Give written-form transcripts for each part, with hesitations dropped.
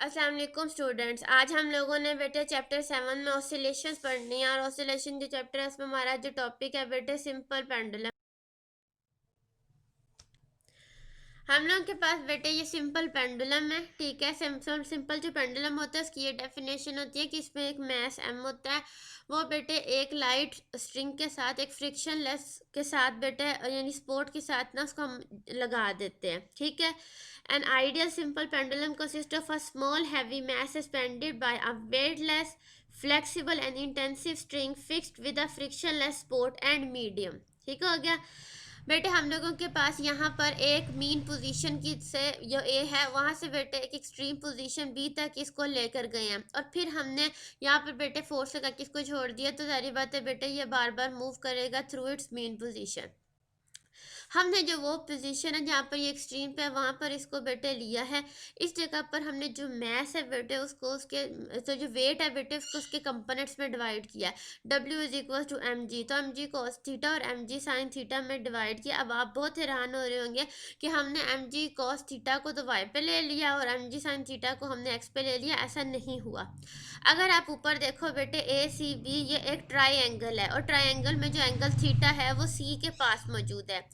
अस्सलाम वालेकुम स्टूडेंट्स। आज हम लोगों ने बेटे चैप्टर 7 में ऑसिलेशंस पढ़नी है। और ऑसिलेशन जो चैप्टर है उसमें हमारा जो टॉपिक है बेटे सिंपल पेंडुलम। हम लोग के पास बेटे ये सिंपल पेंडुलम है, ठीक है। सिंपल सिंपल जो पेंडुलम होता है उसकी ये डेफिनेशन होती है कि इसमें एक मैस एम होता है। वो बेटे एक लाइट स्ट्रिंग के साथ एक फ्रिक्शनलेस के साथ बेटे यानी स्पोर्ट के साथ ना उसको हम लगा देते हैं, ठीक है। An ideal simple pendulum consist of a small heavy mass suspended by a weightless flexible and intensive string fixed with a frictionless support and medium. ठीक हो गया बेटे। हम लोगों के पास यहाँ पर एक मीन पोजीशन की से जो ए है वहाँ से बेटे एक एक्सट्रीम पोजीशन बी तक इसको लेकर गए हैं, और फिर हमने यहाँ पर बेटे फोर्स लगा के इसको छोड़ दिया। तो सारी बात है बेटे ये बार बार मूव करेगा थ्रू इट्स मीन पोजीशन। हमने जो वो पोजीशन है जहाँ पर ये एक्सट्रीम पे है वहाँ पर इसको बेटे लिया है। इस जगह पर हमने जो मैस है बेटे उसको उसके तो जो वेट है बेटे उसको उसके कंपोनेंट्स में डिवाइड किया है। W is equal to M G, तो एम जी कॉस थीटा और एम जी साइन थीटा में डिवाइड किया। अब आप बहुत हैरान हो रहे होंगे कि हमने एम जी कॉस थीटा को तो वाई पे ले लिया और एम जी साइन थीटा को हमने एक्स पे ले लिया। ऐसा नहीं हुआ। अगर आप ऊपर देखो बेटे ए सी बी ये एक ट्राइंगल है, और ट्राइंगल में जो एंगल थीटा है वो सी के पास मौजूद है।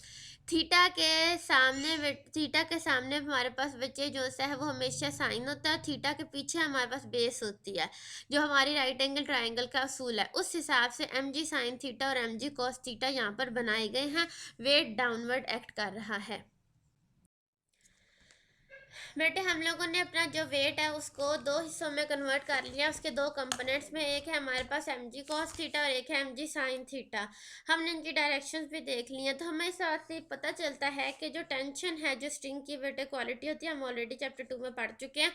थीटा के सामने हमारे पास बच्चे जो सा है वो हमेशा साइन होता है। थीटा के पीछे हमारे पास बेस होती है जो हमारी राइट एंगल ट्राइंगल का असूल है। उस हिसाब से एम जी साइन थीटा और एम जी कॉस थीटा यहाँ पर बनाए गए हैं। वेट डाउनवर्ड एक्ट कर रहा है बेटे। हम लोगों ने अपना जो वेट है उसको दो हिस्सों में कन्वर्ट कर लिया। उसके दो कंपोनेंट्स में एक है हमारे पास एम जी कॉस थीटा और एक है एम जी साइन थीटा। हमने इनकी डायरेक्शंस भी देख ली हैं, तो हमें इस बात से पता चलता है कि जो टेंशन है जो स्ट्रिंग की बेटे क्वालिटी होती है हम ऑलरेडी चैप्टर 2 में पढ़ चुके हैं।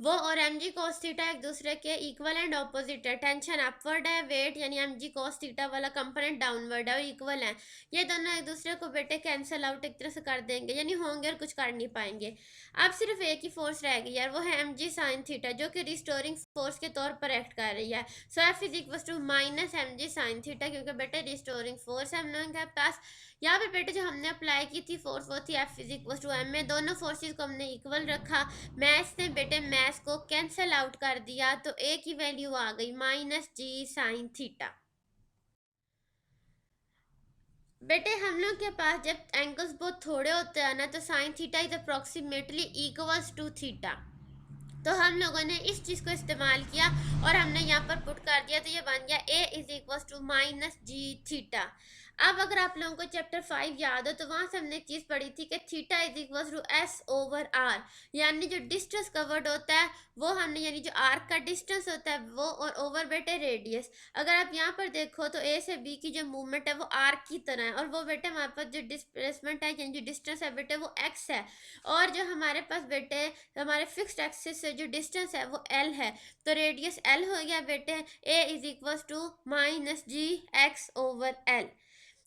वो और एम जी कॉस थीटा एक दूसरे के इक्वल एंड ऑपोजिट है। टेंशन अपवर्ड है, वेट यानी एम जी कॉस थीटा वाला कंपोनेंट डाउनवर्ड है और इक्वल है। ये दोनों एक दूसरे को बेटे कैंसिल आउट एक तरह से कर देंगे, यानी होंगे और कुछ कर नहीं पाएंगे। अब सिर्फ एक ही फोर्स रह गई है, वो है एम जी साइन थीटा जो कि रिस्टोरिंग फोर्स के तौर पर एक्ट कर रही है। So F is equal to minus M G sine theta, क्योंकि बेटे रिस्टोरिंग फोर्स है हम लोगों के पास। यहाँ पे बेटे जो हमने अप्लाई की थी फोर्स वो थी F is equal to M में। दोनों फोर्सेस को हमने इक्वल रखा। मैथ ने बेटे मैथ को कैंसिल आउट कर दिया, तो ए की वैल्यू आ गई माइनस जी साइन थीटा। बेटे हम लोग के पास जब एंगल्स बहुत थोड़े होते हैं ना तो sine theta is approximately equals to theta. तो हम लोगों ने इस चीज़ को इस्तेमाल किया और हमने यहाँ पर पुट कर दिया, तो ये बन गया a is equal to minus G theta. अब अगर आप लोगों को चैप्टर 5 याद हो तो वहां से हमने एक चीज़ पढ़ी थी कि theta is equal to S over R, यानी जो डिस्टेंस कवर्ड होता है वो हमने यानी जो आर्क का डिस्टेंस होता है वो, और ओवर बेटे रेडियस। अगर आप यहाँ पर देखो तो ए से बी की जो मूवमेंट है वो आर्क की तरह है, और वो बेटे हमारे पास जो डिस्प्लेसमेंट है यानी जो डिस्टेंस है बेटे वो एक्स है। और जो हमारे पास बेटे हमारे फिक्स्ड एक्सिस से जो डिस्टेंस है वो एल है। तो रेडियस एल हो गया बेटे A is equal to minus G X over L.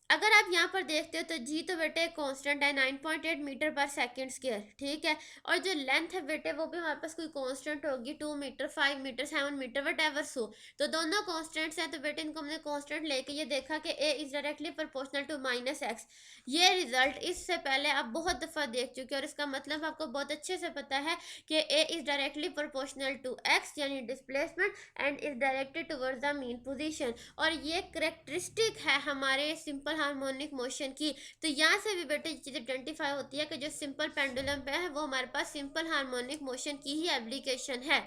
अगर आप यहाँ पर देखते हो तो जी तो बेटे कांस्टेंट है 9.8 मीटर पर सेकंड स्क्वायर, ठीक है। और जो लेंथ है बेटे वो भी हमारे पास कोई कांस्टेंट होगी 2 metre 5 metre 7 metre whatever so. तो दोनों कांस्टेंट्स हैं, तो बेटे इनको हमने कांस्टेंट लेके ये देखा कि A is directly proportional to minus X. ये रिजल्ट इससे पहले आप बहुत दफ़ा देख चुके हो और इसका मतलब आपको बहुत अच्छे से पता है कि A is directly proportional to X यानी displacement and is directed towards the mean position. और ये करेक्टरिस्टिक है हमारे सिंपल हार्मोनिक मोशन की। तो यहाँ से भी बेटे चीज़ आइडेंटिफाई होती है कि जो सिंपल पेंडुलम पे है वो हमारे पास सिंपल हार्मोनिक मोशन की ही एप्लीकेशन है।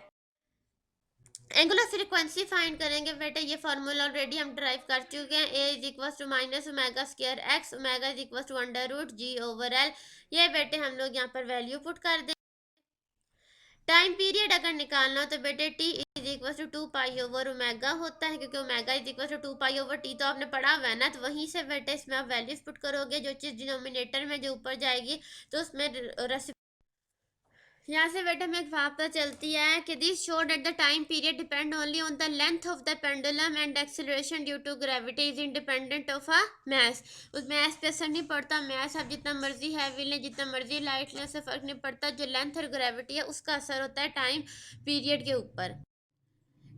एंगुलर फ्रीक्वेंसी फाइंड करेंगे बेटे, ये फार्मूला ऑलरेडी हम ड्राइव कर चुके हैं। A is equal to minus omega square X, omega is equal to under root G over L. ये बेटे हम लोग यहाँ पर वैल्यू पुट कर दें। टाइम पीरियड अगर निकालना हो तो बेटे T is equal to 2 pi over omega होता है, क्योंकि omega is equal to 2 pi over T तो आपने पढ़ा हुआ है ना। तो वहीं से बेटे इसमें आप वैल्यूज पुट करोगे, जो चीज़ डिनोमिनेटर में जो ऊपर जाएगी तो उसमें यहाँ से बेटा हमें एक बात पता चलती है कि this show that the time period depend only on the length of the pendulum and acceleration due to gravity is independent of a mass. उस मैस पे असर नहीं पड़ता। मैस आप जितना मर्जी हैवी लें जितना मर्जी लाइट लें उससे फर्क नहीं पड़ता। जो लेंथ और ग्रेविटी है उसका असर होता है टाइम पीरियड के ऊपर।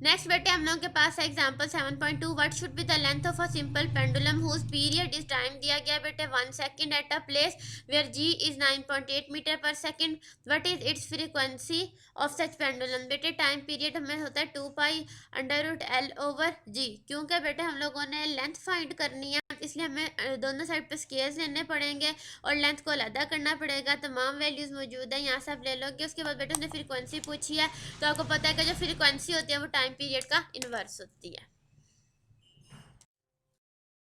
नेक्स्ट बेटे हम लोगों के पास है example 7.2 what should be the length of a simple pendulum whose period is time दिया गया बेटे 1 second at a place where G is 9.8 metre per second what is its frequency of such pendulum बेटे time period हमें होता है 2 pi under root L over G क्योंकि बेटे हम लोगों ने लेंथ फाइंड करनी है इसलिए हमें दोनों साइड पे स्केल्स लेने पड़ेंगे और लेंथ को अलग करना पड़ेगा तमाम वैल्यूज़ मौजूद है यहाँ से आप ले लोगे उसके बाद बेटे उसने फ्रीक्वेंसी पूछी है तो आपको पता है कि जो फ्रीक्वेंसी होती है वो टाइम पीरियड का इन्वर्स होती है